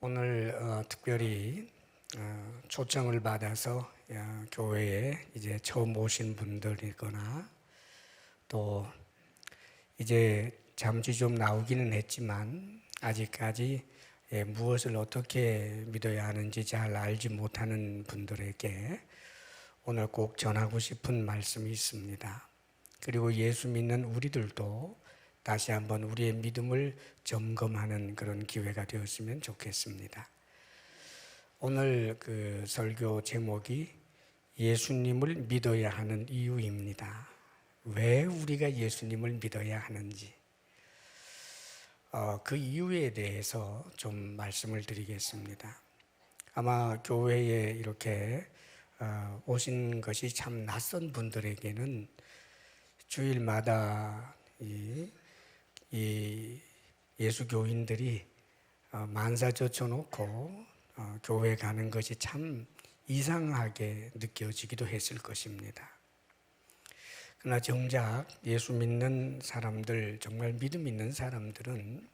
오늘 특별히 초청을 받아서 교회에 이제 처음 오신 분들이거나 또 이제 잠시 좀 나오기는 했지만 아직까지 무엇을 어떻게 믿어야 하는지 잘 알지 못하는 분들에게 오늘 꼭 전하고 싶은 말씀이 있습니다. 그리고 예수 믿는 우리들도 다시 한번 우리의 믿음을 점검하는 그런 기회가 되었으면 좋겠습니다. 오늘 그 설교 제목이 예수님을 믿어야 하는 이유입니다. 왜 우리가 예수님을 믿어야 하는지 그 이유에 대해서 좀 말씀을 드리겠습니다. 아마 교회에 이렇게 오신 것이 참 낯선 분들에게는 주일마다 이 예수 교인들이 만사 젖혀놓고 교회 가는 것이 참 이상하게 느껴지기도 했을 것입니다. 그러나 정작 예수 믿는 사람들, 정말 믿음 있는 사람들은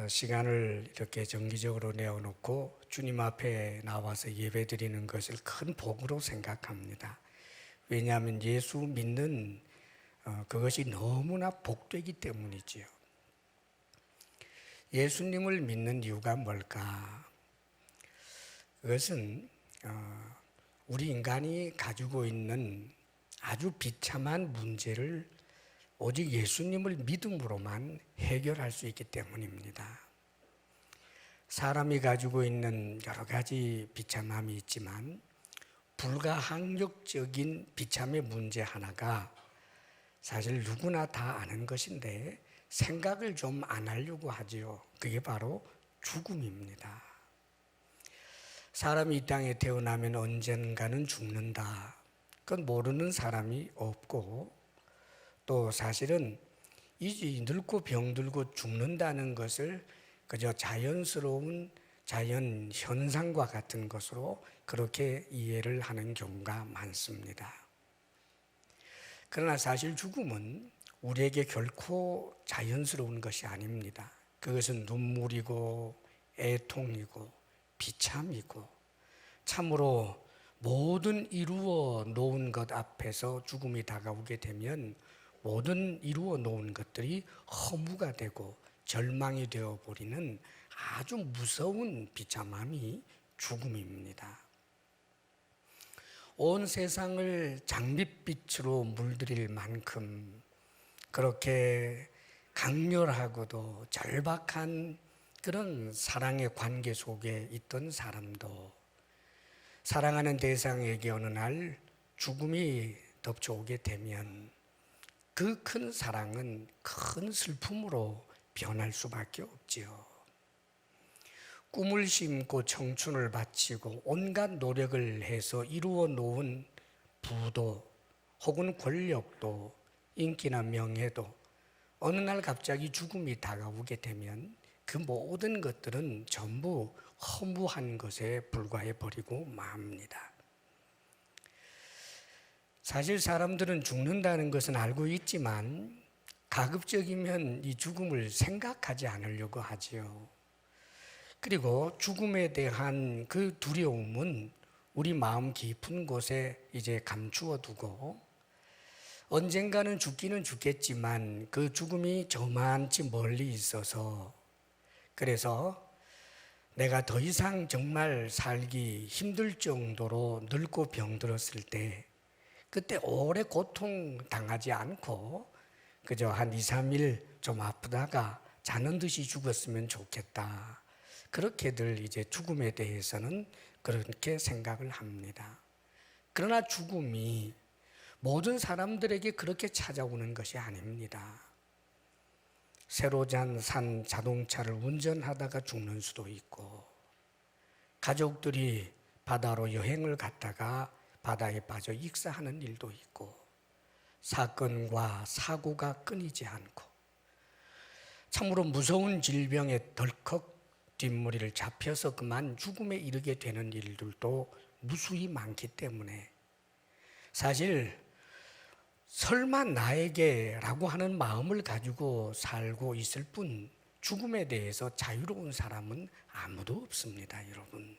시간을 이렇게 정기적으로 내어놓고 주님 앞에 나와서 예배드리는 것을 큰 복으로 생각합니다. 왜냐하면 예수 믿는 그것이 너무나 복되기 때문이지요. 예수님을 믿는 이유가 뭘까? 그것은 우리 인간이 가지고 있는 아주 비참한 문제를 오직 예수님을 믿음으로만 해결할 수 있기 때문입니다. 사람이 가지고 있는 여러 가지 비참함이 있지만 불가항력적인 비참의 문제 하나가 사실 누구나 다 아는 것인데 생각을 좀 안 하려고 하지요. 그게 바로 죽음입니다. 사람이 이 땅에 태어나면 언젠가는 죽는다. 그건 모르는 사람이 없고 또 사실은 이 늙고 병들고 죽는다는 것을 그저 자연스러운 자연 현상과 같은 것으로 그렇게 이해를 하는 경우가 많습니다. 그러나 사실 죽음은 우리에게 결코 자연스러운 것이 아닙니다. 그것은 눈물이고 애통이고 비참이고 참으로 모든 이루어 놓은 것 앞에서 죽음이 다가오게 되면 모든 이루어 놓은 것들이 허무가 되고 절망이 되어버리는 아주 무서운 비참함이 죽음입니다. 온 세상을 장밋빛으로 물들일 만큼 그렇게 강렬하고도 절박한 그런 사랑의 관계 속에 있던 사람도 사랑하는 대상에게 어느 날 죽음이 덮쳐오게 되면 그 큰 사랑은 큰 슬픔으로 변할 수밖에 없지요. 꿈을 심고 청춘을 바치고 온갖 노력을 해서 이루어 놓은 부도 혹은 권력도 인기나 명예도 어느 날 갑자기 죽음이 다가오게 되면 그 모든 것들은 전부 허무한 것에 불과해 버리고 맙니다. 사실 사람들은 죽는다는 것은 알고 있지만 가급적이면 이 죽음을 생각하지 않으려고 하지요. 그리고 죽음에 대한 그 두려움은 우리 마음 깊은 곳에 이제 감추어 두고 언젠가는 죽기는 죽겠지만 그 죽음이 저만치 멀리 있어서 그래서 내가 더 이상 정말 살기 힘들 정도로 늙고 병들었을 때 그때 오래 고통 당하지 않고 그저 한 2, 3일 좀 아프다가 자는 듯이 죽었으면 좋겠다. 그렇게들 이제 죽음에 대해서는 그렇게 생각을 합니다. 그러나 죽음이 모든 사람들에게 그렇게 찾아오는 것이 아닙니다. 새로 산 자동차를 운전하다가 죽는 수도 있고 가족들이 바다로 여행을 갔다가 바다에 빠져 익사하는 일도 있고 사건과 사고가 끊이지 않고 참으로 무서운 질병에 덜컥 뒷머리를 잡혀서 그만 죽음에 이르게 되는 일들도 무수히 많기 때문에 사실 설마 나에게라고 하는 마음을 가지고 살고 있을 뿐 죽음에 대해서 자유로운 사람은 아무도 없습니다, 여러분.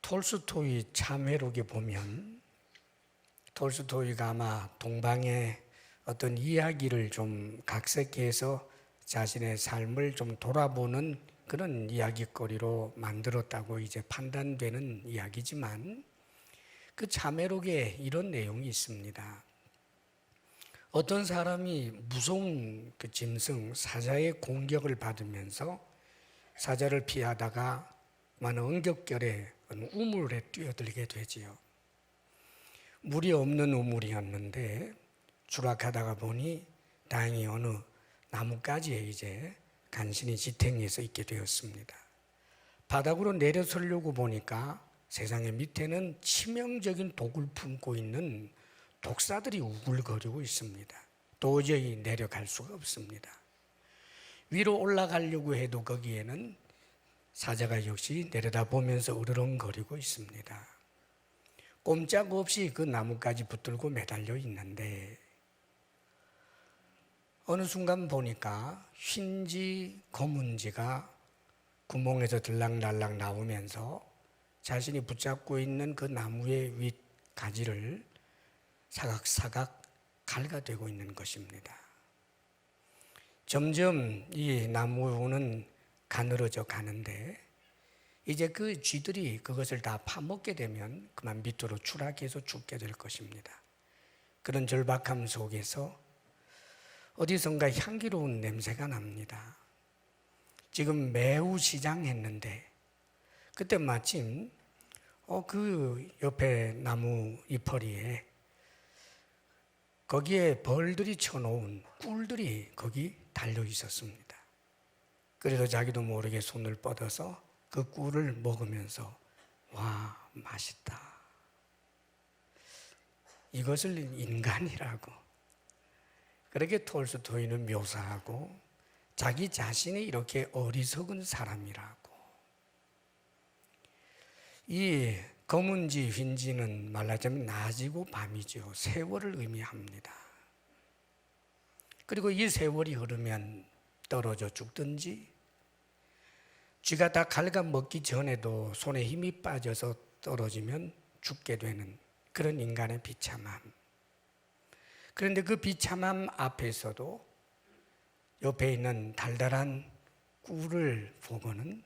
톨스토이 참회록에 보면 톨스토이가 아마 동방의 어떤 이야기를 좀 각색해서 자신의 삶을 좀 돌아보는 그런 이야기거리로 만들었다고 이제 판단되는 이야기지만, 그 참회록에 이런 내용이 있습니다. 어떤 사람이 무서운 그 짐승 사자의 공격을 받으면서 사자를 피하다가 많은 응격결에 우물에 뛰어들게 되지요. 물이 없는 우물이었는데 추락하다가 보니 다행히 어느 나뭇가지에 이제 간신히 지탱해서 있게 되었습니다. 바닥으로 내려서려고 보니까 세상의 밑에는 치명적인 독을 품고 있는 독사들이 우글거리고 있습니다. 도저히 내려갈 수가 없습니다. 위로 올라가려고 해도 거기에는 사자가 역시 내려다보면서 으르렁거리고 있습니다. 꼼짝없이 그 나뭇가지 붙들고 매달려 있는데 어느 순간 보니까 흰지 검은지가 구멍에서 들락날락 나오면서 자신이 붙잡고 있는 그 나무의 윗 가지를 사각사각 갈가되고 있는 것입니다. 점점 이 나무는 가늘어져 가는데 이제 그 쥐들이 그것을 다 파먹게 되면 그만 밑으로 추락해서 죽게 될 것입니다. 그런 절박함 속에서 어디선가 향기로운 냄새가 납니다. 지금 매우 시장했는데 그때 마침 그 옆에 나무 이파리에 거기에 벌들이 쳐놓은 꿀들이 거기 달려 있었습니다. 그래서 자기도 모르게 손을 뻗어서 그 꿀을 먹으면서 와, 맛있다. 이것을 인간이라고 그렇게 톨스토이는 묘사하고 자기 자신이 이렇게 어리석은 사람이라고. 이 검은지, 흰지는 말하자면 낮이고 밤이죠. 세월을 의미합니다. 그리고 이 세월이 흐르면 떨어져 죽든지 쥐가 다 갉아먹기 전에도 손에 힘이 빠져서 떨어지면 죽게 되는 그런 인간의 비참함. 그런데 그 비참함 앞에서도 옆에 있는 달달한 꿀을 보고는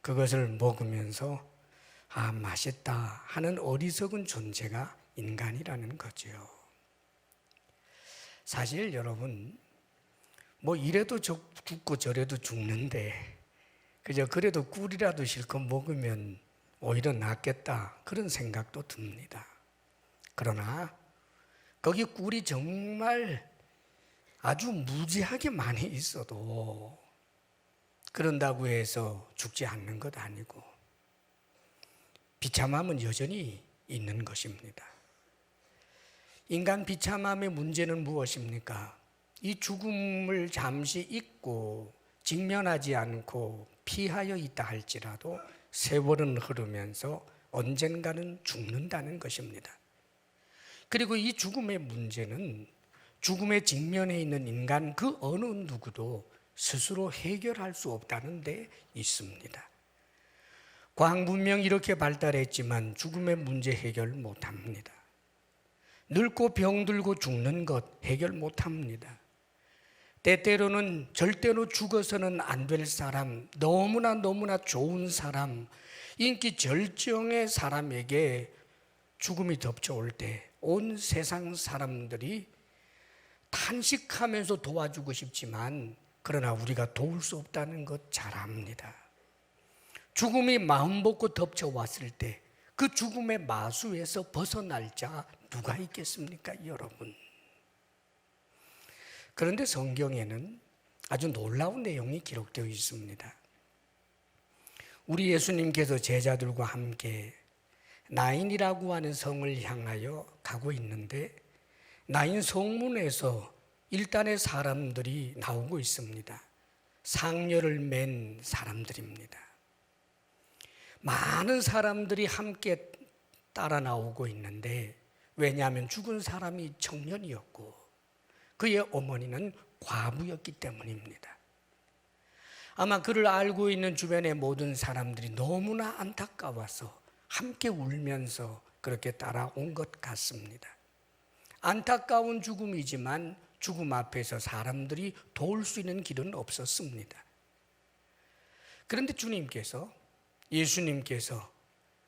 그것을 먹으면서 아, 맛있다 하는 어리석은 존재가 인간이라는 거죠. 사실 여러분, 뭐 이래도 죽고 저래도 죽는데 그저 그래도 꿀이라도 실컷 먹으면 오히려 낫겠다 그런 생각도 듭니다. 그러나 거기 꿀이 정말 아주 무지하게 많이 있어도 그런다고 해서 죽지 않는 것 아니고 비참함은 여전히 있는 것입니다. 인간 비참함의 문제는 무엇입니까? 이 죽음을 잠시 잊고 직면하지 않고 피하여 있다 할지라도 세월은 흐르면서 언젠가는 죽는다는 것입니다. 그리고 이 죽음의 문제는 죽음의 직면에 있는 인간 그 어느 누구도 스스로 해결할 수 없다는 데 있습니다. 과학 문명이 이렇게 발달했지만 죽음의 문제 해결 못합니다. 늙고 병들고 죽는 것 해결 못합니다. 때때로는 절대로 죽어서는 안 될 사람, 너무나 좋은 사람, 인기 절정의 사람에게 죽음이 덮쳐올 때 온 세상 사람들이 탄식하면서 도와주고 싶지만 그러나 우리가 도울 수 없다는 것 잘 압니다. 죽음이 마음 먹고 덮쳐왔을 때 그 죽음의 마수에서 벗어날 자 누가 있겠습니까, 여러분? 그런데 성경에는 아주 놀라운 내용이 기록되어 있습니다. 우리 예수님께서 제자들과 함께 나인이라고 하는 성을 향하여 가고 있는데 나인 성문에서 일단의 사람들이 나오고 있습니다. 상녀를 맨 사람들입니다. 많은 사람들이 함께 따라 나오고 있는데 왜냐하면 죽은 사람이 청년이었고 그의 어머니는 과부였기 때문입니다. 아마 그를 알고 있는 주변의 모든 사람들이 너무나 안타까워서 함께 울면서 그렇게 따라온 것 같습니다. 안타까운 죽음이지만 죽음 앞에서 사람들이 도울 수 있는 길은 없었습니다. 그런데 예수님께서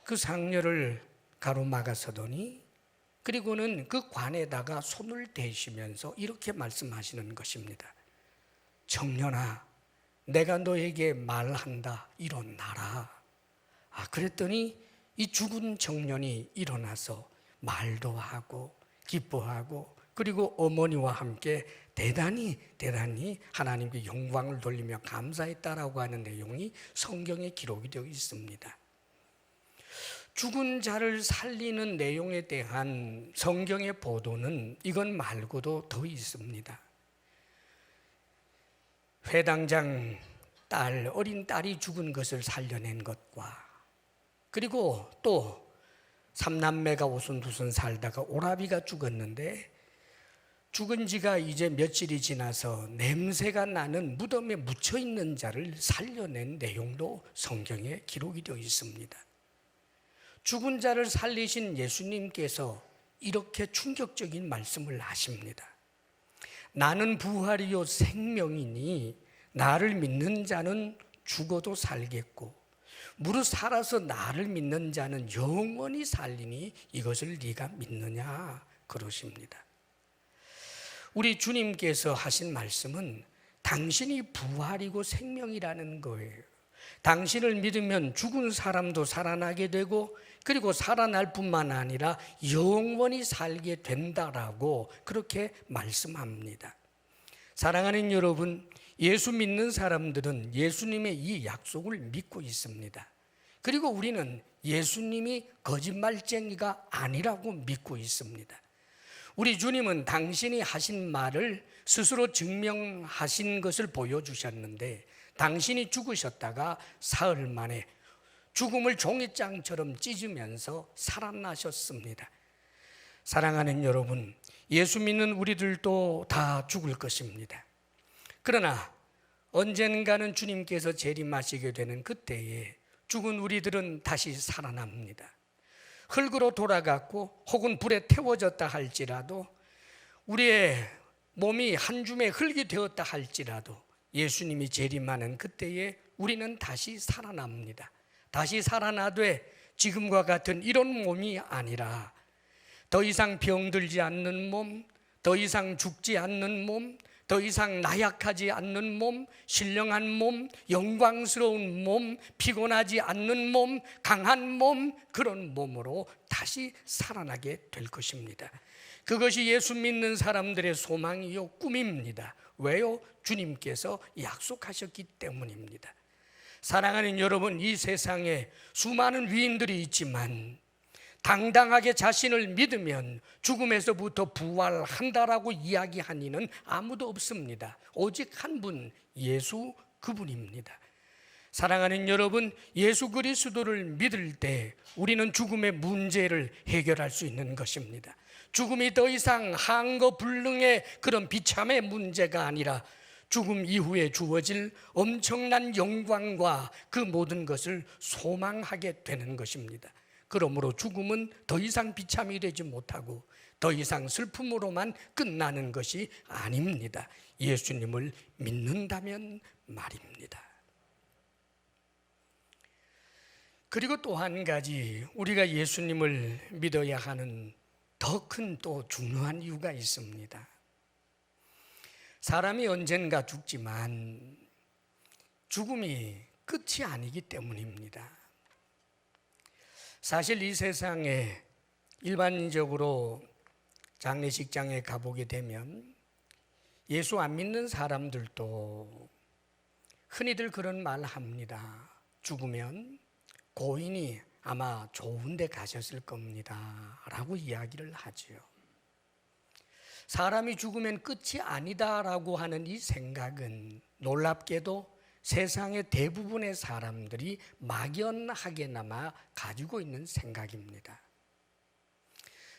그 상녀를 가로막아서더니 그리고는 그 관에다가 손을 대시면서 이렇게 말씀하시는 것입니다. 청년아, 내가 너에게 말한다. 일어나라. 그랬더니 이 죽은 청년이 일어나서 말도 하고 기뻐하고 그리고 어머니와 함께 대단히 하나님께 영광을 돌리며 감사했다라고 하는 내용이 성경에 기록이 되어 있습니다. 죽은 자를 살리는 내용에 대한 성경의 보도는 이건 말고도 더 있습니다. 회당장 어린 딸이 죽은 것을 살려낸 것과 그리고 또 삼남매가 오순도순 살다가 오라비가 죽었는데 죽은 지가 이제 며칠이 지나서 냄새가 나는 무덤에 묻혀있는 자를 살려낸 내용도 성경에 기록이 되어 있습니다. 죽은 자를 살리신 예수님께서 이렇게 충격적인 말씀을 하십니다. 나는 부활이요 생명이니 나를 믿는 자는 죽어도 살겠고 무릇 살아서 나를 믿는 자는 영원히 살리니 이것을 네가 믿느냐 그러십니다. 우리 주님께서 하신 말씀은 당신이 부활이고 생명이라는 거예요. 당신을 믿으면 죽은 사람도 살아나게 되고 그리고 살아날 뿐만 아니라 영원히 살게 된다라고 그렇게 말씀합니다. 사랑하는 여러분, 예수 믿는 사람들은 예수님의 이 약속을 믿고 있습니다. 그리고 우리는 예수님이 거짓말쟁이가 아니라고 믿고 있습니다. 우리 주님은 당신이 하신 말을 스스로 증명하신 것을 보여주셨는데 당신이 죽으셨다가 사흘 만에 죽음을 종이장처럼 찢으면서 살아나셨습니다. 사랑하는 여러분, 예수 믿는 우리들도 다 죽을 것입니다. 그러나 언젠가는 주님께서 재림하시게 되는 그때에 죽은 우리들은 다시 살아납니다. 흙으로 돌아갔고 혹은 불에 태워졌다 할지라도 우리의 몸이 한 줌의 흙이 되었다 할지라도 예수님이 재림하는 그때에 우리는 다시 살아납니다. 다시 살아나되 지금과 같은 이런 몸이 아니라 더 이상 병들지 않는 몸, 더 이상 죽지 않는 몸, 더 이상 나약하지 않는 몸, 신령한 몸, 영광스러운 몸, 피곤하지 않는 몸, 강한 몸, 그런 몸으로 다시 살아나게 될 것입니다. 그것이 예수 믿는 사람들의 소망이요 꿈입니다. 왜요? 주님께서 약속하셨기 때문입니다. 사랑하는 여러분, 이 세상에 수많은 위인들이 있지만 당당하게 자신을 믿으면 죽음에서부터 부활한다라고 이야기한 이는 아무도 없습니다. 오직 한 분, 예수 그분입니다. 사랑하는 여러분, 예수 그리스도를 믿을 때 우리는 죽음의 문제를 해결할 수 있는 것입니다. 죽음이 더 이상 한거불능의 그런 비참의 문제가 아니라 죽음 이후에 주어질 엄청난 영광과 그 모든 것을 소망하게 되는 것입니다. 그러므로 죽음은 더 이상 비참이 되지 못하고 더 이상 슬픔으로만 끝나는 것이 아닙니다. 예수님을 믿는다면 말입니다. 그리고 또 한 가지 우리가 예수님을 믿어야 하는 더 큰 또 중요한 이유가 있습니다. 사람이 언젠가 죽지만 죽음이 끝이 아니기 때문입니다. 사실 이 세상에 일반적으로 장례식장에 가보게 되면 예수 안 믿는 사람들도 흔히들 그런 말 합니다. 죽으면 고인이 아마 좋은 데 가셨을 겁니다 라고 이야기를 하죠. 사람이 죽으면 끝이 아니다라고 하는 이 생각은 놀랍게도 세상의 대부분의 사람들이 막연하게나마 가지고 있는 생각입니다.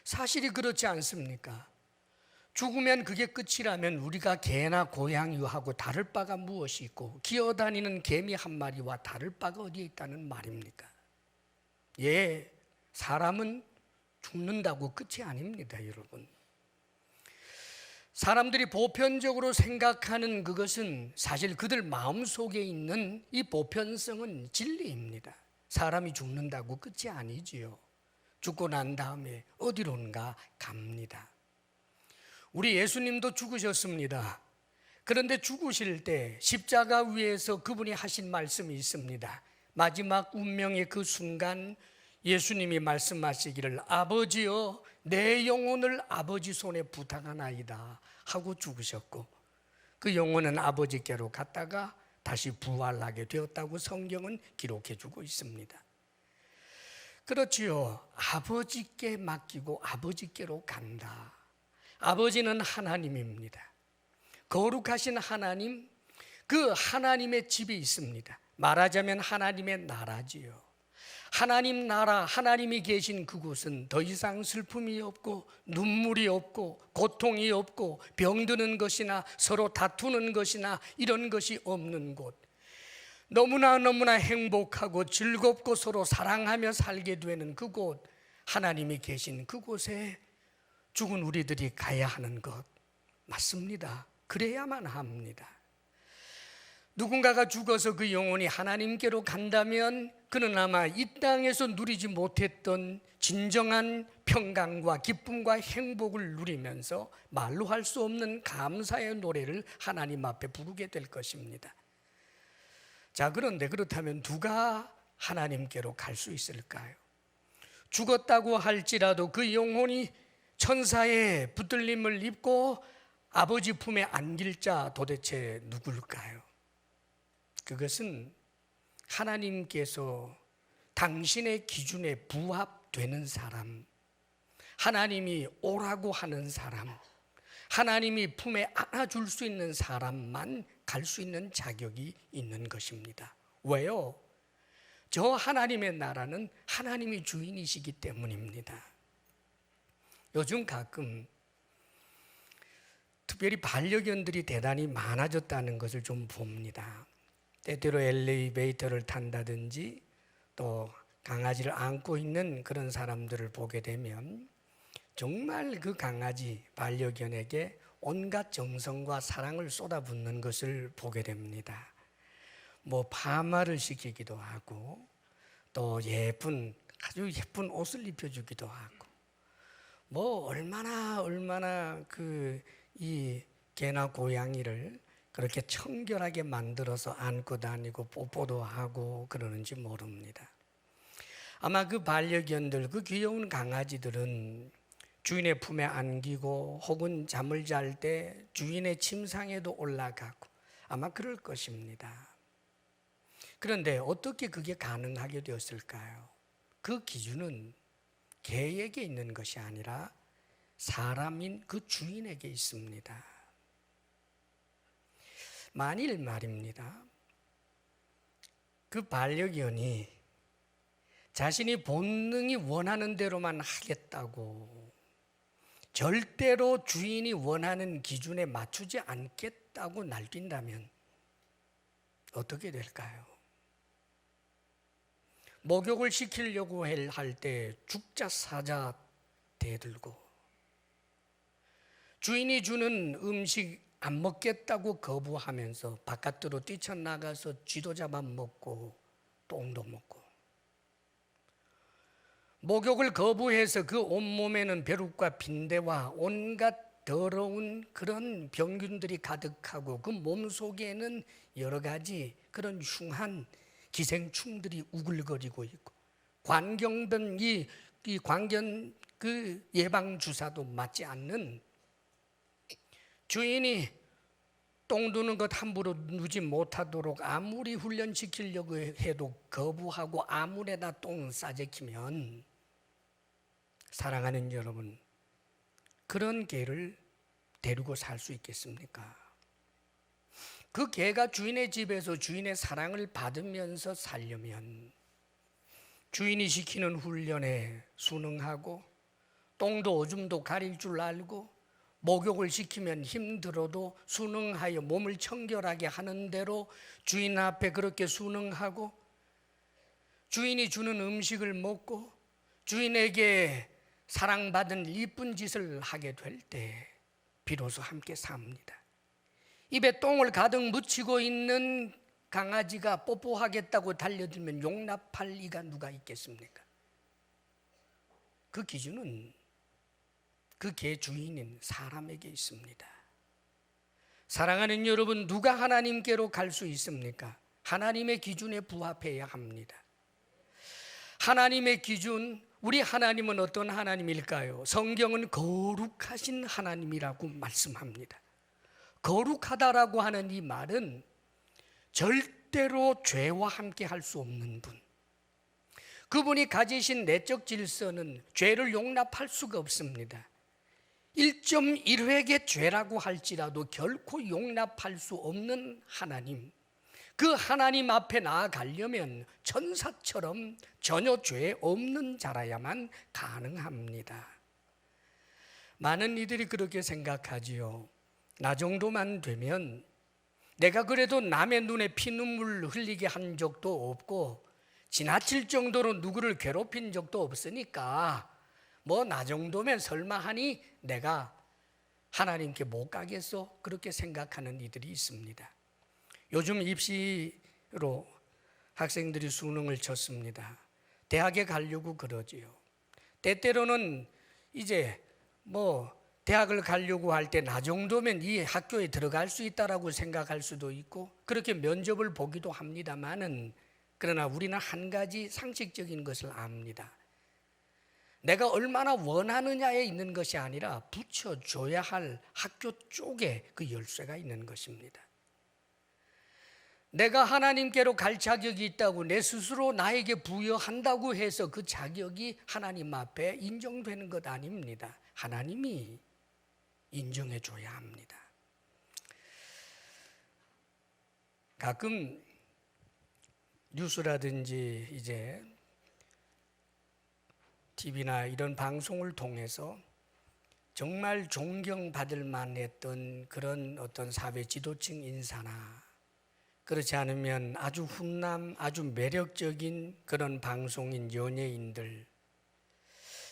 사실이 그렇지 않습니까? 죽으면 그게 끝이라면 우리가 개나 고양이하고 다를 바가 무엇이 있고 기어다니는 개미 한 마리와 다를 바가 어디에 있다는 말입니까? 예, 사람은 죽는다고 끝이 아닙니다, 여러분. 사람들이 보편적으로 생각하는 그것은 사실 그들 마음속에 있는 이 보편성은 진리입니다. 사람이 죽는다고 끝이 아니지요. 죽고 난 다음에 어디론가 갑니다. 우리 예수님도 죽으셨습니다. 그런데 죽으실 때 십자가 위에서 그분이 하신 말씀이 있습니다. 마지막 운명의 그 순간 예수님이 말씀하시기를 아버지여 내 영혼을 아버지 손에 부탁하나이다 하고 죽으셨고 그 영혼은 아버지께로 갔다가 다시 부활하게 되었다고 성경은 기록해 주고 있습니다. 그렇지요. 아버지께 맡기고 아버지께로 간다. 아버지는 하나님입니다. 거룩하신 하나님, 그 하나님의 집이 있습니다. 말하자면 하나님의 나라지요. 하나님 나라, 하나님이 계신 그곳은 더 이상 슬픔이 없고 눈물이 없고 고통이 없고 병드는 것이나 서로 다투는 것이나 이런 것이 없는 곳, 너무나 행복하고 즐겁고 서로 사랑하며 살게 되는 그곳, 하나님이 계신 그곳에 죽은 우리들이 가야 하는 것 맞습니다. 그래야만 합니다. 누군가가 죽어서 그 영혼이 하나님께로 간다면 그는 아마 이 땅에서 누리지 못했던 진정한 평강과 기쁨과 행복을 누리면서 말로 할 수 없는 감사의 노래를 하나님 앞에 부르게 될 것입니다. 자, 그런데 그렇다면 누가 하나님께로 갈 수 있을까요? 죽었다고 할지라도 그 영혼이 천사의 붙들림을 입고 아버지 품에 안길 자 도대체 누굴까요? 그것은 하나님께서 당신의 기준에 부합되는 사람, 하나님이 오라고 하는 사람, 하나님이 품에 안아줄 수 있는 사람만 갈 수 있는 자격이 있는 것입니다. 왜요? 저 하나님의 나라는 하나님이 주인이시기 때문입니다. 요즘 가끔 특별히 반려견들이 대단히 많아졌다는 것을 좀 봅니다. 때때로 엘리베이터를 탄다든지 또 강아지를 안고 있는 그런 사람들을 보게 되면 정말 그 강아지, 반려견에게 온갖 정성과 사랑을 쏟아붓는 것을 보게 됩니다. 뭐 파마를 시키기도 하고 또 아주 예쁜 옷을 입혀주기도 하고 뭐 얼마나 이 개나 고양이를 그렇게 청결하게 만들어서 안고 다니고 뽀뽀도 하고 그러는지 모릅니다. 아마 그 반려견들, 그 귀여운 강아지들은 주인의 품에 안기고 혹은 잠을 잘 때 주인의 침상에도 올라가고 아마 그럴 것입니다. 그런데 어떻게 그게 가능하게 되었을까요? 그 기준은 개에게 있는 것이 아니라 사람인 그 주인에게 있습니다. 만일 말입니다, 그 반려견이 자신이 본능이 원하는 대로만 하겠다고, 절대로 주인이 원하는 기준에 맞추지 않겠다고 날뛴다면 어떻게 될까요? 목욕을 시키려고 할 때 죽자 사자 대들고, 주인이 주는 음식 안 먹겠다고 거부하면서 바깥으로 뛰쳐나가서 쥐도 잡아먹고 똥도 먹고, 목욕을 거부해서 그 온몸에는 벼룩과 빈대와 온갖 더러운 그런 병균들이 가득하고 그 몸속에는 여러 가지 그런 흉한 기생충들이 우글거리고 있고, 관경된 이 광견 그 예방 주사도 맞지 않는, 주인이 똥 두는 것 함부로 누지 못하도록 아무리 훈련시키려고 해도 거부하고 아무데나 똥 싸제키면, 사랑하는 여러분, 그런 개를 데리고 살 수 있겠습니까? 그 개가 주인의 집에서 주인의 사랑을 받으면서 살려면 주인이 시키는 훈련에 순응하고 똥도 오줌도 가릴 줄 알고 목욕을 시키면 힘들어도 순응하여 몸을 청결하게 하는 대로 주인 앞에 그렇게 순응하고 주인이 주는 음식을 먹고 주인에게 사랑받은 이쁜 짓을 하게 될 때 비로소 함께 삽니다. 입에 똥을 가득 묻히고 있는 강아지가 뽀뽀하겠다고 달려들면 용납할 이가 누가 있겠습니까? 그 기준은 그 개 주인인 사람에게 있습니다. 사랑하는 여러분, 누가 하나님께로 갈 수 있습니까? 하나님의 기준에 부합해야 합니다. 하나님의 기준, 우리 하나님은 어떤 하나님일까요? 성경은 거룩하신 하나님이라고 말씀합니다. 거룩하다라고 하는 이 말은 절대로 죄와 함께 할 수 없는 분, 그분이 가지신 내적 질서는 죄를 용납할 수가 없습니다. 1.1획의 죄라고 할지라도 결코 용납할 수 없는 하나님, 그 하나님 앞에 나아가려면 천사처럼 전혀 죄 없는 자라야만 가능합니다. 많은 이들이 그렇게 생각하지요. 나 정도만 되면, 내가 그래도 남의 눈에 피눈물 흘리게 한 적도 없고 지나칠 정도로 누구를 괴롭힌 적도 없으니까 뭐 나 정도면 설마 하니 내가 하나님께 못 가겠어? 그렇게 생각하는 이들이 있습니다. 요즘 입시로 학생들이 수능을 쳤습니다. 대학에 가려고 그러지요. 때때로는 이제 뭐 대학을 가려고 할 때 나 정도면 이 학교에 들어갈 수 있다라고 생각할 수도 있고 그렇게 면접을 보기도 합니다만은, 그러나 우리는 한 가지 상식적인 것을 압니다. 내가 얼마나 원하느냐에 있는 것이 아니라 붙여줘야 할 학교 쪽에 그 열쇠가 있는 것입니다. 내가 하나님께로 갈 자격이 있다고 내 스스로 나에게 부여한다고 해서 그 자격이 하나님 앞에 인정되는 것 아닙니다. 하나님이 인정해 줘야 합니다. 가끔 뉴스라든지 이제 TV나 이런 방송을 통해서 정말 존경받을 만했던 그런 어떤 사회 지도층 인사나, 그렇지 않으면 아주 훈남, 아주 매력적인 그런 방송인 연예인들,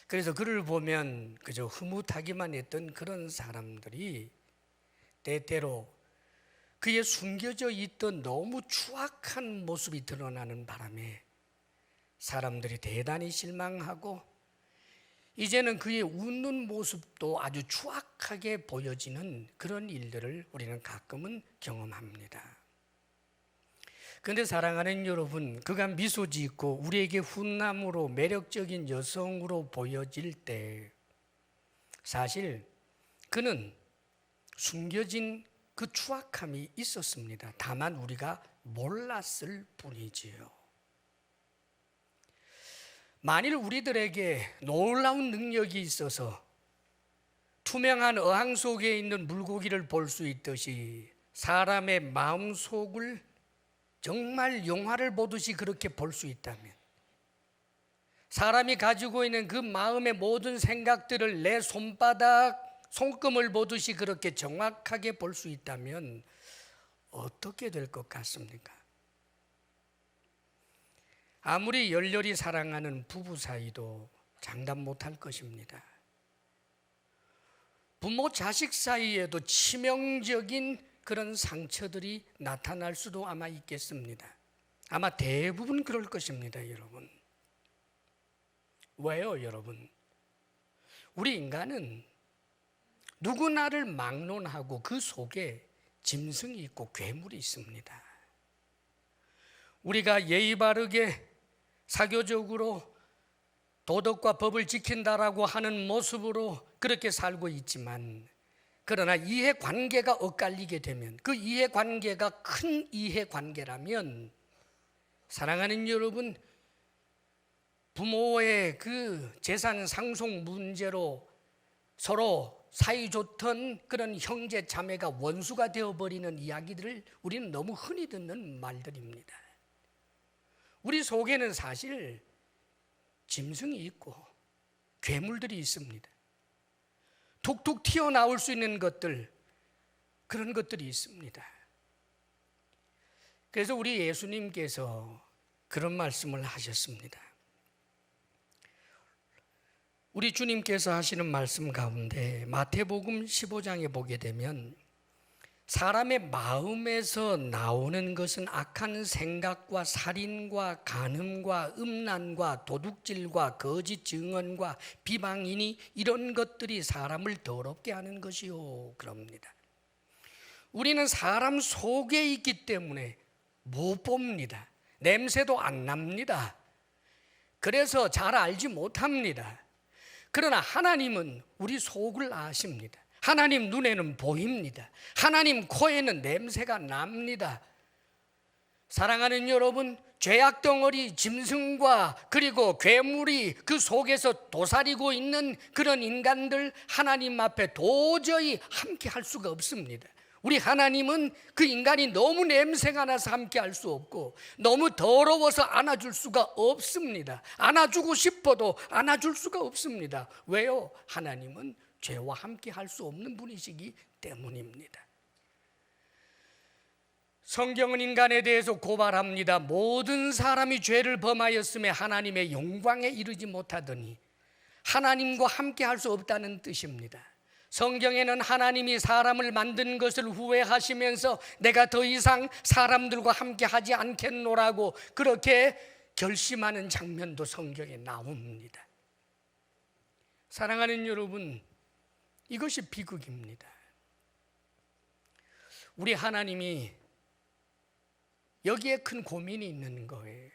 그래서 그를 보면 그저 흐뭇하기만 했던 그런 사람들이 때때로 그의 숨겨져 있던 너무 추악한 모습이 드러나는 바람에 사람들이 대단히 실망하고 이제는 그의 웃는 모습도 아주 추악하게 보여지는 그런 일들을 우리는 가끔은 경험합니다. 그런데 사랑하는 여러분, 그가 미소 짓고 우리에게 훈남으로 매력적인 여성으로 보여질 때 사실 그는 숨겨진 그 추악함이 있었습니다. 다만 우리가 몰랐을 뿐이지요. 만일 우리들에게 놀라운 능력이 있어서 투명한 어항 속에 있는 물고기를 볼 수 있듯이 사람의 마음속을 정말 영화를 보듯이 그렇게 볼 수 있다면, 사람이 가지고 있는 그 마음의 모든 생각들을 내 손금을 보듯이 그렇게 정확하게 볼 수 있다면 어떻게 될 것 같습니까? 아무리 열렬히 사랑하는 부부 사이도 장담 못할 것입니다. 부모 자식 사이에도 치명적인 그런 상처들이 나타날 수도 아마 있겠습니다. 아마 대부분 그럴 것입니다, 여러분. 왜요, 여러분? 우리 인간은 누구나를 막론하고 그 속에 짐승이 있고 괴물이 있습니다. 우리가 예의 바르게 사교적으로 도덕과 법을 지킨다라고 하는 모습으로 그렇게 살고 있지만, 그러나 이해관계가 엇갈리게 되면, 그 이해관계가 큰 이해관계라면, 사랑하는 여러분, 부모의 그 재산 상속 문제로 서로 사이좋던 그런 형제 자매가 원수가 되어버리는 이야기들을 우리는 너무 흔히 듣는 말들입니다. 우리 속에는 사실 짐승이 있고 괴물들이 있습니다. 툭툭 튀어나올 수 있는 것들, 그런 것들이 있습니다. 그래서 우리 예수님께서 그런 말씀을 하셨습니다. 우리 주님께서 하시는 말씀 가운데 마태복음 15장에 보게 되면 사람의 마음에서 나오는 것은 악한 생각과 살인과 간음과 음란과 도둑질과 거짓 증언과 비방이니 이런 것들이 사람을 더럽게 하는 것이요 그럽니다. 우리는 사람 속에 있기 때문에 못 봅니다. 냄새도 안 납니다. 그래서 잘 알지 못합니다. 그러나 하나님은 우리 속을 아십니다. 하나님 눈에는 보입니다. 하나님 코에는 냄새가 납니다. 사랑하는 여러분, 죄악 덩어리 짐승과 그리고 괴물이 그 속에서 도사리고 있는 그런 인간들, 하나님 앞에 도저히 함께 할 수가 없습니다. 우리 하나님은 그 인간이 너무 냄새가 나서 함께 할 수 없고 너무 더러워서 안아줄 수가 없습니다. 안아주고 싶어도 안아줄 수가 없습니다. 왜요? 하나님은 죄와 함께 할 수 없는 분이시기 때문입니다. 성경은 인간에 대해서 고발합니다. 모든 사람이 죄를 범하였음에 하나님의 영광에 이르지 못하더니 하나님과 함께 할 수 없다는 뜻입니다. 성경에는 하나님이 사람을 만든 것을 후회하시면서 내가 더 이상 사람들과 함께 하지 않겠노라고 그렇게 결심하는 장면도 성경에 나옵니다. 사랑하는 여러분, 이것이 비극입니다. 우리 하나님이 여기에 큰 고민이 있는 거예요.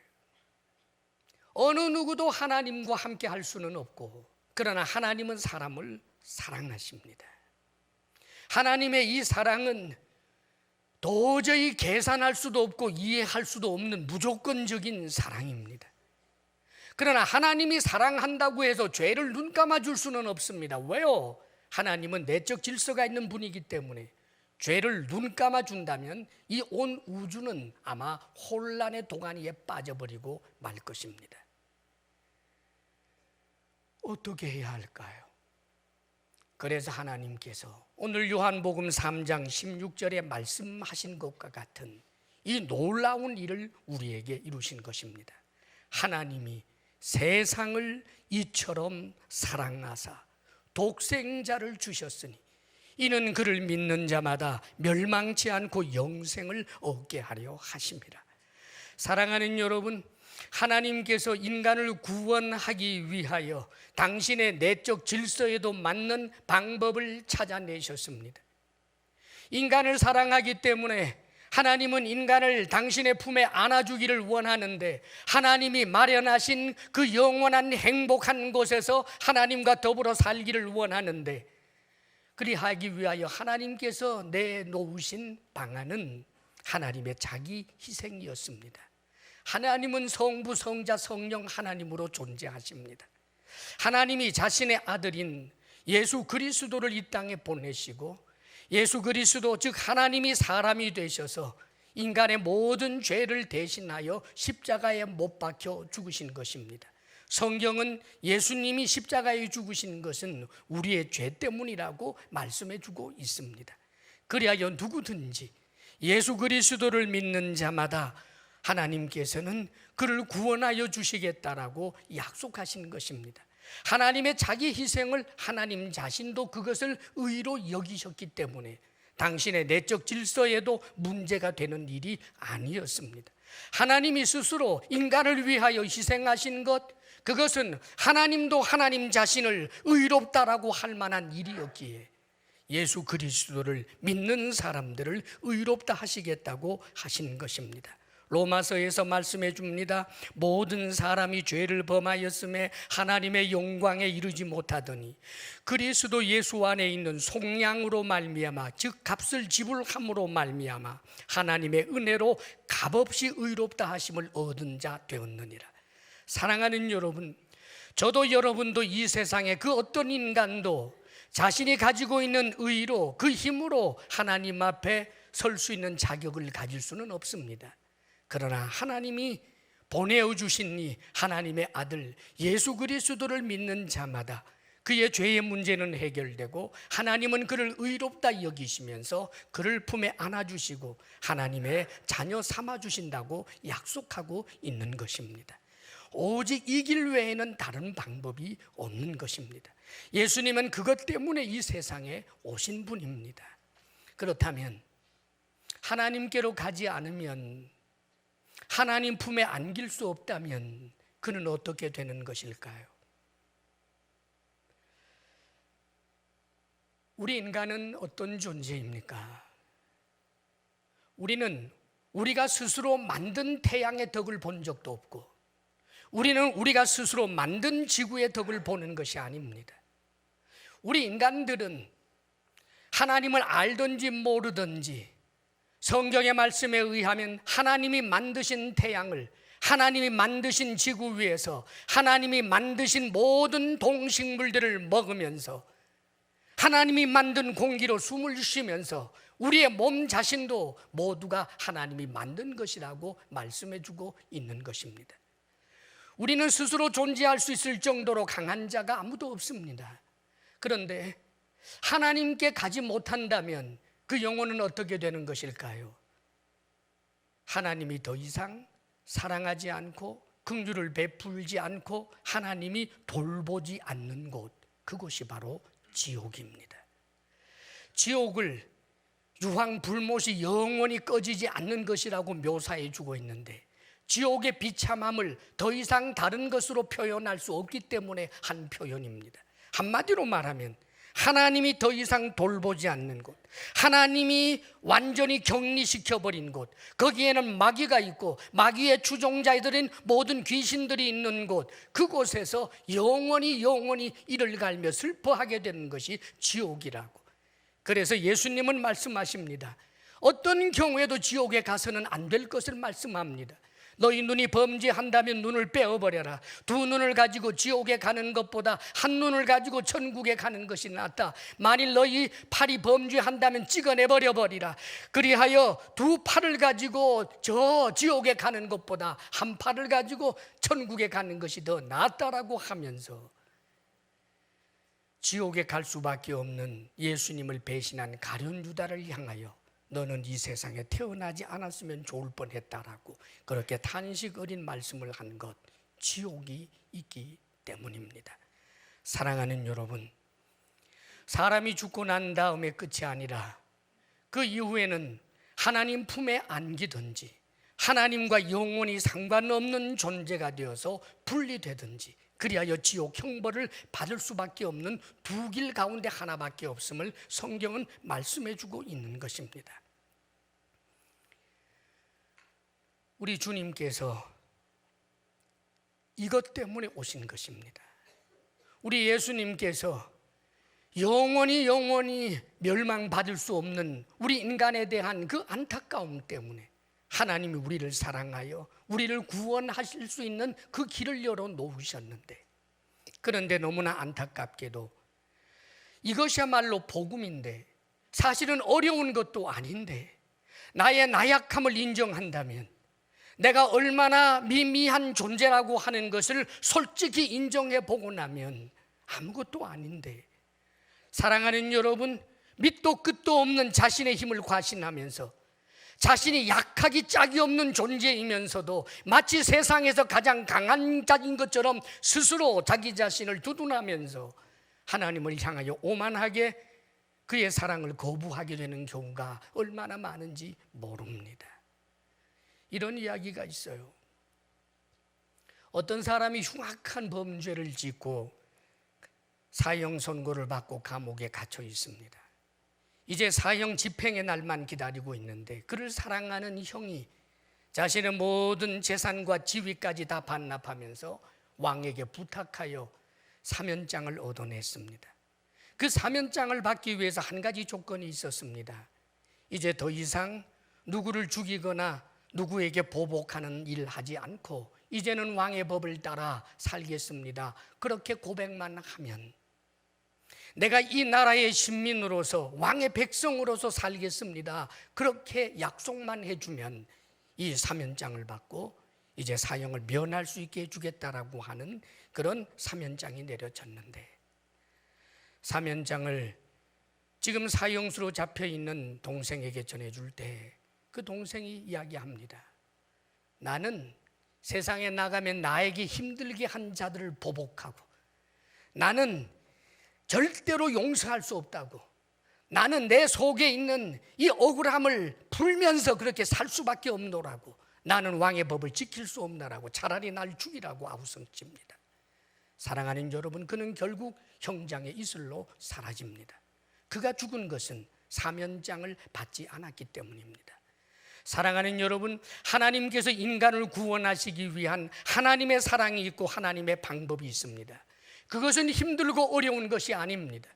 어느 누구도 하나님과 함께 할 수는 없고, 그러나 하나님은 사람을 사랑하십니다. 하나님의 이 사랑은 도저히 계산할 수도 없고 이해할 수도 없는 무조건적인 사랑입니다. 그러나 하나님이 사랑한다고 해서 죄를 눈 감아줄 수는 없습니다. 왜요? 하나님은 내적 질서가 있는 분이기 때문에 죄를 눈 감아준다면 이 온 우주는 아마 혼란의 도가니에 빠져버리고 말 것입니다. 어떻게 해야 할까요? 그래서 하나님께서 오늘 요한복음 3장 16절에 말씀하신 것과 같은 이 놀라운 일을 우리에게 이루신 것입니다. 하나님이 세상을 이처럼 사랑하사 독생자를 주셨으니 이는 그를 믿는 자마다 멸망치 않고 영생을 얻게 하려 하심이라. 사랑하는 여러분, 하나님께서 인간을 구원하기 위하여 당신의 내적 질서에도 맞는 방법을 찾아내셨습니다. 인간을 사랑하기 때문에 하나님은 인간을 당신의 품에 안아주기를 원하는데 하나님이 마련하신 그 영원한 행복한 곳에서 하나님과 더불어 살기를 원하는데 그리하기 위하여 하나님께서 내놓으신 방안은 하나님의 자기 희생이었습니다. 하나님은 성부, 성자, 성령 하나님으로 존재하십니다. 하나님이 자신의 아들인 예수 그리스도를 이 땅에 보내시고 예수 그리스도 즉 하나님이 사람이 되셔서 인간의 모든 죄를 대신하여 십자가에 못 박혀 죽으신 것입니다. 성경은 예수님이 십자가에 죽으신 것은 우리의 죄 때문이라고 말씀해 주고 있습니다. 그리하여 누구든지 예수 그리스도를 믿는 자마다 하나님께서는 그를 구원하여 주시겠다라고 약속하신 것입니다. 하나님의 자기 희생을 하나님 자신도 그것을 의로 여기셨기 때문에 당신의 내적 질서에도 문제가 되는 일이 아니었습니다. 하나님이 스스로 인간을 위하여 희생하신 것, 그것은 하나님도 하나님 자신을 의롭다라고 할 만한 일이었기에 예수 그리스도를 믿는 사람들을 의롭다 하시겠다고 하신 것입니다. 로마서에서 말씀해 줍니다. 모든 사람이 죄를 범하였음에 하나님의 영광에 이르지 못하더니 그리스도 예수 안에 있는 속량으로 말미암아 즉 값을 지불함으로 말미암아 하나님의 은혜로 값없이 의롭다 하심을 얻은 자 되었느니라. 사랑하는 여러분, 저도 여러분도 이 세상에 그 어떤 인간도 자신이 가지고 있는 의로 그 힘으로 하나님 앞에 설 수 있는 자격을 가질 수는 없습니다. 그러나 하나님이 보내어 주신 이 하나님의 아들 예수 그리스도를 믿는 자마다 그의 죄의 문제는 해결되고 하나님은 그를 의롭다 여기시면서 그를 품에 안아주시고 하나님의 자녀 삼아주신다고 약속하고 있는 것입니다. 오직 이 길 외에는 다른 방법이 없는 것입니다. 예수님은 그것 때문에 이 세상에 오신 분입니다. 그렇다면 하나님께로 가지 않으면, 하나님 품에 안길 수 없다면 그는 어떻게 되는 것일까요? 우리 인간은 어떤 존재입니까? 우리는 우리가 스스로 만든 태양의 덕을 본 적도 없고, 우리는 우리가 스스로 만든 지구의 덕을 보는 것이 아닙니다. 우리 인간들은 하나님을 알든지 모르든지 성경의 말씀에 의하면 하나님이 만드신 태양을, 하나님이 만드신 지구 위에서 하나님이 만드신 모든 동식물들을 먹으면서 하나님이 만든 공기로 숨을 쉬면서 우리의 몸 자신도 모두가 하나님이 만든 것이라고 말씀해 주고 있는 것입니다. 우리는 스스로 존재할 수 있을 정도로 강한 자가 아무도 없습니다. 그런데 하나님께 가지 못한다면 그 영혼은 어떻게 되는 것일까요? 하나님이 더 이상 사랑하지 않고 긍휼을 베풀지 않고 하나님이 돌보지 않는 곳, 그곳이 바로 지옥입니다. 지옥을 유황 불못이 영원히 꺼지지 않는 것이라고 묘사해 주고 있는데, 지옥의 비참함을 더 이상 다른 것으로 표현할 수 없기 때문에 한 표현입니다. 한마디로 말하면 하나님이 더 이상 돌보지 않는 곳, 하나님이 완전히 격리시켜버린 곳, 거기에는 마귀가 있고 마귀의 추종자들인 모든 귀신들이 있는 곳, 그곳에서 영원히 이를 갈며 슬퍼하게 되는 것이 지옥이라고. 그래서 예수님은 말씀하십니다. 어떤 경우에도 지옥에 가서는 안 될 것을 말씀합니다. 너희 눈이 범죄한다면 눈을 빼어버려라. 두 눈을 가지고 지옥에 가는 것보다 한 눈을 가지고 천국에 가는 것이 낫다. 만일 너희 팔이 범죄한다면 찍어내버려 버리라. 그리하여 두 팔을 가지고 저 지옥에 가는 것보다 한 팔을 가지고 천국에 가는 것이 더 낫다라고 하면서 지옥에 갈 수밖에 없는 예수님을 배신한 가룟 유다를 향하여 너는 이 세상에 태어나지 않았으면 좋을 뻔했다라고 그렇게 탄식 어린 말씀을 한 것, 지옥이 있기 때문입니다. 사랑하는 여러분, 사람이 죽고 난 다음에 끝이 아니라 그 이후에는 하나님 품에 안기든지 하나님과 영원히 상관없는 존재가 되어서 분리되든지 그리하여 지옥 형벌을 받을 수밖에 없는 두 길 가운데 하나밖에 없음을 성경은 말씀해 주고 있는 것입니다. 우리 주님께서 이것 때문에 오신 것입니다. 우리 예수님께서 영원히 멸망받을 수 없는 우리 인간에 대한 그 안타까움 때문에 하나님이 우리를 사랑하여 우리를 구원하실 수 있는 그 길을 열어 놓으셨는데, 그런데 너무나 안타깝게도 이것이야말로 복음인데 사실은 어려운 것도 아닌데 나의 나약함을 인정한다면, 내가 얼마나 미미한 존재라고 하는 것을 솔직히 인정해 보고 나면 아무것도 아닌데, 사랑하는 여러분, 밑도 끝도 없는 자신의 힘을 과신하면서 자신이 약하기 짝이 없는 존재이면서도 마치 세상에서 가장 강한 자인 것처럼 스스로 자기 자신을 두둔하면서 하나님을 향하여 오만하게 그의 사랑을 거부하게 되는 경우가 얼마나 많은지 모릅니다. 이런 이야기가 있어요. 어떤 사람이 흉악한 범죄를 짓고 사형 선고를 받고 감옥에 갇혀 있습니다. 이제 사형 집행의 날만 기다리고 있는데 그를 사랑하는 형이 자신의 모든 재산과 지위까지 다 반납하면서 왕에게 부탁하여 사면장을 얻어냈습니다. 그 사면장을 받기 위해서 한 가지 조건이 있었습니다. 이제 더 이상 누구를 죽이거나 누구에게 보복하는 일 하지 않고 이제는 왕의 법을 따라 살겠습니다. 그렇게 고백만 하면, 내가 이 나라의 신민으로서 왕의 백성으로서 살겠습니다, 그렇게 약속만 해주면 이 사면장을 받고 이제 사형을 면할 수 있게 해주겠다라고 하는 그런 사면장이 내려졌는데, 사면장을 지금 사형수로 잡혀있는 동생에게 전해줄 때 그 동생이 이야기합니다. 나는 세상에 나가면 나에게 힘들게 한 자들을 보복하고, 나는 절대로 용서할 수 없다고, 나는 내 속에 있는 이 억울함을 풀면서 그렇게 살 수밖에 없노라고, 나는 왕의 법을 지킬 수 없나라고 차라리 날 죽이라고 아우성칩니다. 사랑하는 여러분, 그는 결국 형장의 이슬로 사라집니다. 그가 죽은 것은 사면장을 받지 않았기 때문입니다. 사랑하는 여러분, 하나님께서 인간을 구원하시기 위한 하나님의 사랑이 있고 하나님의 방법이 있습니다. 그것은 힘들고 어려운 것이 아닙니다.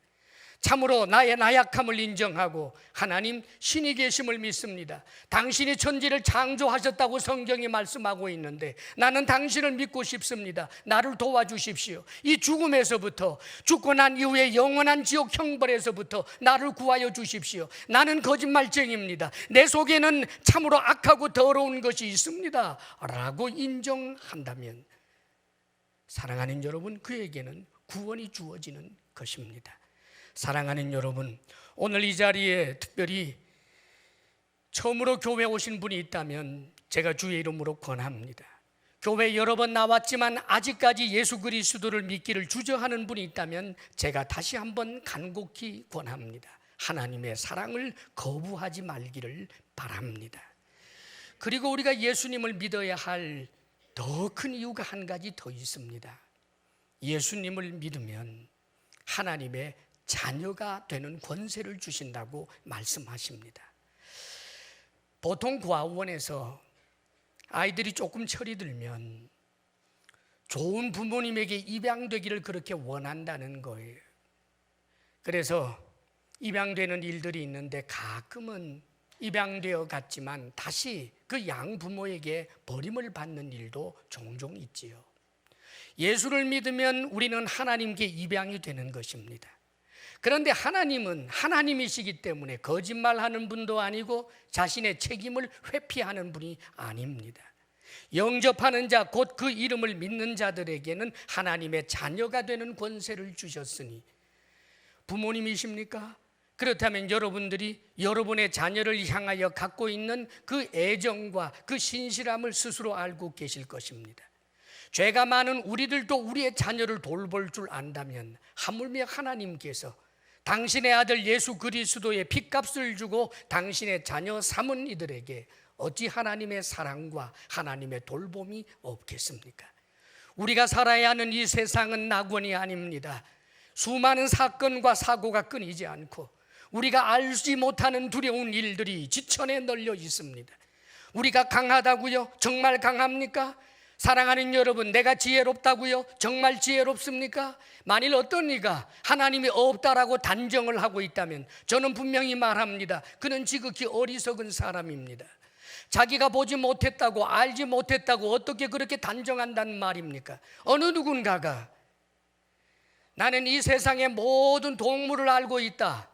참으로 나의 나약함을 인정하고 하나님 신이 계심을 믿습니다. 당신이 천지를 창조하셨다고 성경이 말씀하고 있는데 나는 당신을 믿고 싶습니다. 나를 도와주십시오. 이 죽음에서부터, 죽고 난 이후에 영원한 지옥 형벌에서부터 나를 구하여 주십시오. 나는 거짓말쟁이입니다. 내 속에는 참으로 악하고 더러운 것이 있습니다 라고 인정한다면, 사랑하는 여러분, 그에게는 구원이 주어지는 것입니다. 사랑하는 여러분, 오늘 이 자리에 특별히 처음으로 교회 오신 분이 있다면 제가 주의 이름으로 권합니다. 교회 여러 번 나왔지만 아직까지 예수 그리스도를 믿기를 주저하는 분이 있다면 제가 다시 한번 간곡히 권합니다. 하나님의 사랑을 거부하지 말기를 바랍니다. 그리고 우리가 예수님을 믿어야 할 더 큰 이유가 한 가지 더 있습니다. 예수님을 믿으면 하나님의 자녀가 되는 권세를 주신다고 말씀하십니다. 보통 고아원에서 아이들이 조금 철이 들면 좋은 부모님에게 입양되기를 그렇게 원한다는 거예요. 그래서 입양되는 일들이 있는데 가끔은 입양되어 갔지만 다시 그 양부모에게 버림을 받는 일도 종종 있지요. 예수를 믿으면 우리는 하나님께 입양이 되는 것입니다. 그런데 하나님은 하나님이시기 때문에 거짓말하는 분도 아니고 자신의 책임을 회피하는 분이 아닙니다. 영접하는 자, 곧 그 이름을 믿는 자들에게는 하나님의 자녀가 되는 권세를 주셨으니, 부모님이십니까? 그렇다면 여러분들이 여러분의 자녀를 향하여 갖고 있는 그 애정과 그 신실함을 스스로 알고 계실 것입니다. 죄가 많은 우리들도 우리의 자녀를 돌볼 줄 안다면 하물며 하나님께서 당신의 아들 예수 그리스도의 핏값을 주고 당신의 자녀 삼은 이들에게 어찌 하나님의 사랑과 하나님의 돌봄이 없겠습니까? 우리가 살아야 하는 이 세상은 낙원이 아닙니다. 수많은 사건과 사고가 끊이지 않고 우리가 알지 못하는 두려운 일들이 지천에 널려 있습니다. 우리가 강하다고요? 정말 강합니까? 사랑하는 여러분, 내가 지혜롭다고요? 정말 지혜롭습니까? 만일 어떤 이가 하나님이 없다라고 단정을 하고 있다면 저는 분명히 말합니다. 그는 지극히 어리석은 사람입니다. 자기가 보지 못했다고, 알지 못했다고 어떻게 그렇게 단정한다는 말입니까? 어느 누군가가 나는 이 세상의 모든 동물을 알고 있다,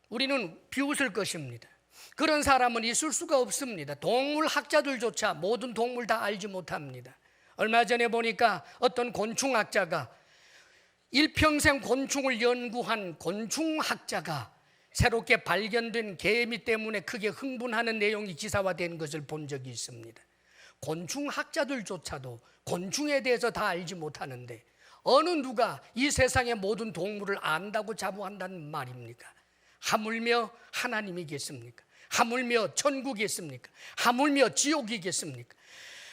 우리는 비웃을 것입니다. 그런 사람은 있을 수가 없습니다. 동물 학자들조차 모든 동물 다 알지 못합니다. 얼마 전에 보니까 어떤 곤충학자가, 일평생 곤충을 연구한 곤충학자가 새롭게 발견된 개미 때문에 크게 흥분하는 내용이 기사화된 것을 본 적이 있습니다. 곤충학자들조차도 곤충에 대해서 다 알지 못하는데 어느 누가 이 세상의 모든 동물을 안다고 자부한다는 말입니까? 하물며 하나님이겠습니까? 하물며 천국이겠습니까? 하물며 지옥이겠습니까?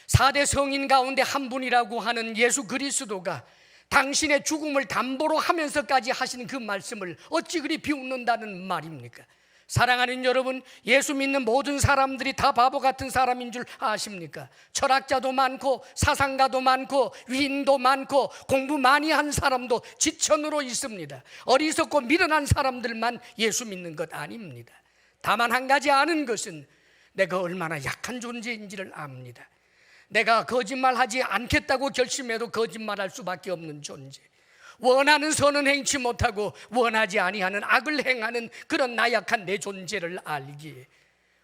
4대 성인 가운데 한 분이라고 하는 예수 그리스도가 당신의 죽음을 담보로 하면서까지 하신 그 말씀을 어찌 그리 비웃는다는 말입니까? 사랑하는 여러분, 예수 믿는 모든 사람들이 다 바보 같은 사람인 줄 아십니까? 철학자도 많고 사상가도 많고 위인도 많고 공부 많이 한 사람도 지천으로 있습니다. 어리석고 미련한 사람들만 예수 믿는 것 아닙니다. 다만 한 가지 아는 것은 내가 얼마나 약한 존재인지를 압니다. 내가 거짓말하지 않겠다고 결심해도 거짓말할 수밖에 없는 존재, 원하는 선은 행치 못하고 원하지 아니하는 악을 행하는 그런 나약한 내 존재를 알기에,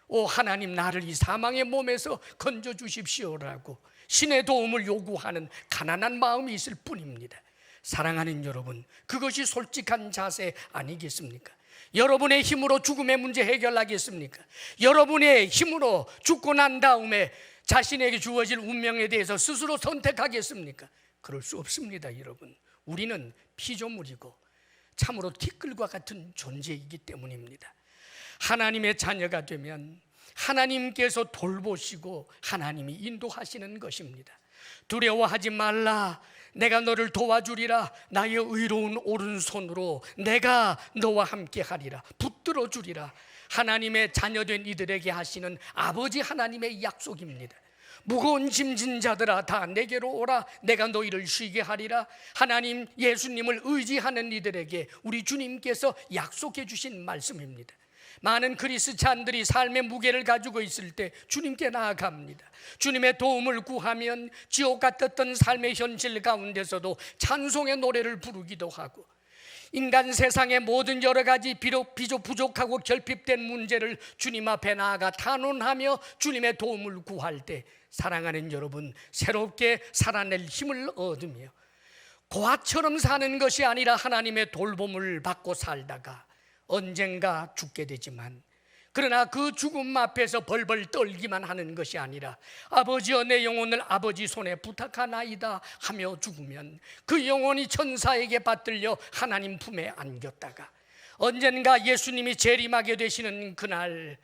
오 하나님, 나를 이 사망의 몸에서 건져 주십시오라고 신의 도움을 요구하는 가난한 마음이 있을 뿐입니다. 사랑하는 여러분, 그것이 솔직한 자세 아니겠습니까? 여러분의 힘으로 죽음의 문제 해결하겠습니까? 여러분의 힘으로 죽고 난 다음에 자신에게 주어질 운명에 대해서 스스로 선택하겠습니까? 그럴 수 없습니다, 여러분. 우리는 피조물이고 참으로 티끌과 같은 존재이기 때문입니다. 하나님의 자녀가 되면 하나님께서 돌보시고 하나님이 인도하시는 것입니다. 두려워하지 말라, 내가 너를 도와주리라. 나의 의로운 오른손으로 내가 너와 함께 하리라. 붙들어 주리라. 하나님의 자녀된 이들에게 하시는 아버지 하나님의 약속입니다. 무거운 짐진 자들아 다 내게로 오라. 내가 너희를 쉬게 하리라. 하나님, 예수님을 의지하는 이들에게 우리 주님께서 약속해 주신 말씀입니다. 많은 그리스찬들이 삶의 무게를 가지고 있을 때 주님께 나아갑니다. 주님의 도움을 구하면 지옥 같았던 삶의 현실 가운데서도 찬송의 노래를 부르기도 하고, 인간 세상의 모든 여러 가지 비록 부족하고 결핍된 문제를 주님 앞에 나아가 탄원하며 주님의 도움을 구할 때, 사랑하는 여러분, 새롭게 살아낼 힘을 얻으며 고아처럼 사는 것이 아니라 하나님의 돌봄을 받고 살다가 언젠가 죽게 되지만, 그러나 그 죽음 앞에서 벌벌 떨기만 하는 것이 아니라 아버지여 내 영혼을 아버지 손에 부탁하나이다 하며 죽으면 그 영혼이 천사에게 받들려 하나님 품에 안겼다가 언젠가 예수님이 재림하게 되시는 그날,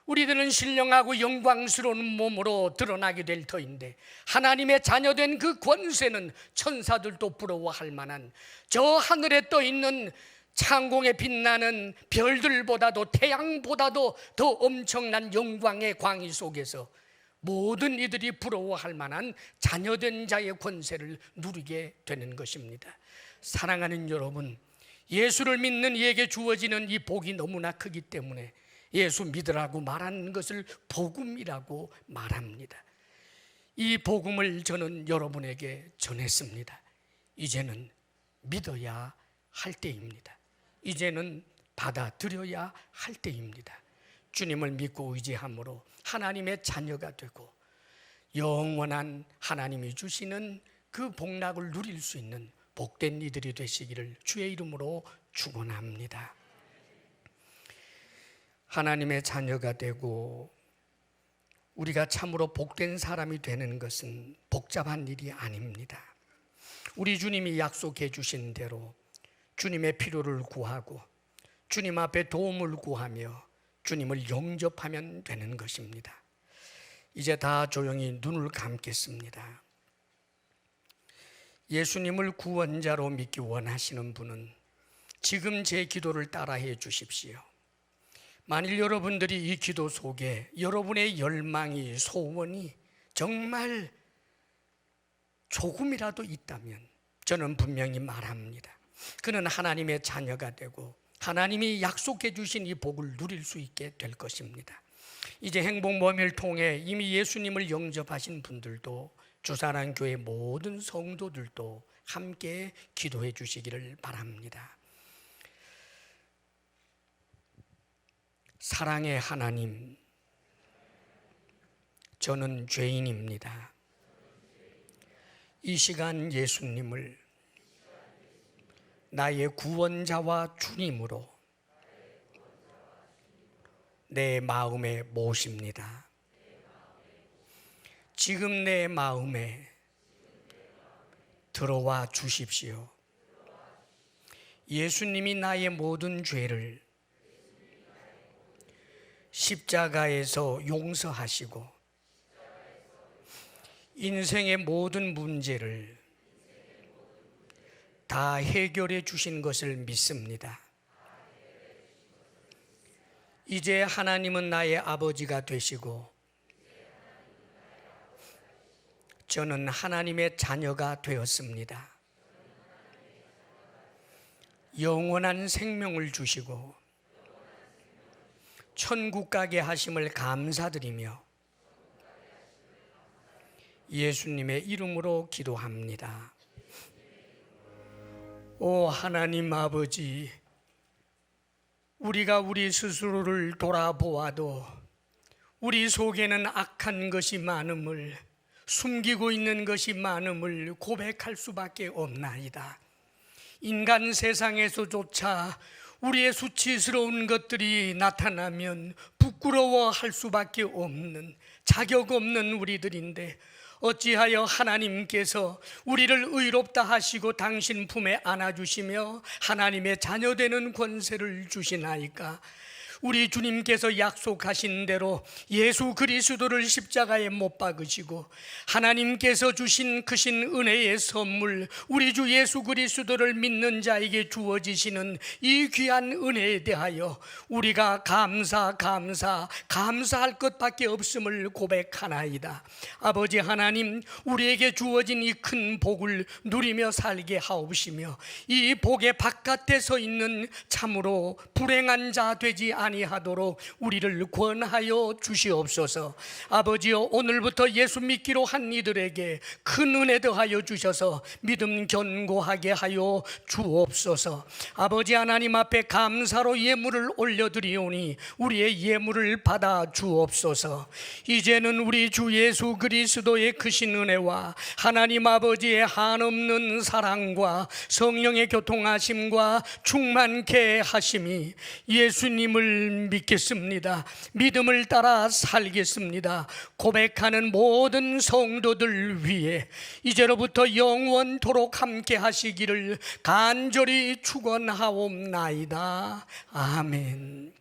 우리들은 신령하고 영광스러운 몸으로 드러나게 될 터인데, 하나님의 자녀된 그 권세는 천사들도 부러워할 만한 저 하늘에 떠 있는 창공에 빛나는 별들보다도 태양보다도 더 엄청난 영광의 광희 속에서 모든 이들이 부러워할 만한 자녀된 자의 권세를 누리게 되는 것입니다. 사랑하는 여러분, 예수를 믿는 이에게 주어지는 이 복이 너무나 크기 때문에 예수 믿으라고 말하는 것을 복음이라고 말합니다. 이 복음을 저는 여러분에게 전했습니다. 이제는 믿어야 할 때입니다. 이제는 받아들여야 할 때입니다. 주님을 믿고 의지함으로 하나님의 자녀가 되고 영원한 하나님이 주시는 그 복락을 누릴 수 있는 복된 이들이 되시기를 주의 이름으로 축원합니다. 하나님의 자녀가 되고 우리가 참으로 복된 사람이 되는 것은 복잡한 일이 아닙니다. 우리 주님이 약속해 주신 대로 주님의 필요를 구하고 주님 앞에 도움을 구하며 주님을 영접하면 되는 것입니다. 이제 다 조용히 눈을 감겠습니다. 예수님을 구원자로 믿기 원하시는 분은 지금 제 기도를 따라해 주십시오. 만일 여러분들이 이 기도 속에 여러분의 열망이, 소원이 정말 조금이라도 있다면 저는 분명히 말합니다. 그는 하나님의 자녀가 되고 하나님이 약속해 주신 이 복을 누릴 수 있게 될 것입니다. 이제 행복모임을 통해 이미 예수님을 영접하신 분들도, 주사랑교회 모든 성도들도 함께 기도해 주시기를 바랍니다. 사랑의 하나님, 저는 죄인입니다. 이 시간 예수님을 나의 구원자와 주님으로 내 마음에 모십니다. 지금 내 마음에 들어와 주십시오. 예수님이 나의 모든 죄를 십자가에서 용서하시고 인생의 모든 문제를 다 해결해 주신 것을 믿습니다. 이제 하나님은 나의 아버지가 되시고 저는 하나님의 자녀가 되었습니다. 영원한 생명을 주시고 천국 가게 하심을 감사드리며 예수님의 이름으로 기도합니다. 오 하나님 아버지, 우리가 우리 스스로를 돌아보아도 우리 속에는 악한 것이 많음을, 숨기고 있는 것이 많음을 고백할 수밖에 없나이다. 인간 세상에서조차 우리의 수치스러운 것들이 나타나면 부끄러워할 수밖에 없는 자격 없는 우리들인데, 어찌하여 하나님께서 우리를 의롭다 하시고 당신 품에 안아주시며 하나님의 자녀되는 권세를 주시나이까? 우리 주님께서 약속하신 대로 예수 그리스도를 십자가에 못 박으시고 하나님께서 주신 크신 은혜의 선물, 우리 주 예수 그리스도를 믿는 자에게 주어지시는 이 귀한 은혜에 대하여 우리가 감사할 것밖에 없음을 고백하나이다. 아버지 하나님, 우리에게 주어진 이 큰 복을 누리며 살게 하옵시며 이 복의 바깥에 서 있는 참으로 불행한 자 되지 아니하도록 우리를 권하여 주시옵소서. 아버지여, 오늘부터 예수 믿기로 한 이들에게 큰 은혜 더하여 주셔서 믿음 견고하게 하여 주옵소서. 아버지 하나님 앞에 감사로 예물을 올려드리오니 우리의 예물을 받아 주옵소서. 이제는 우리 주 예수 그리스도의 크신 은혜와 하나님 아버지의 한없는 사랑과 성령의 교통하심과 충만케 하심이, 예수님을 믿겠습니다, 믿음을 따라 살겠습니다 고백하는 모든 성도들 위해 이제로부터 영원토록 함께 하시기를 간절히 축원하옵나이다. 아멘.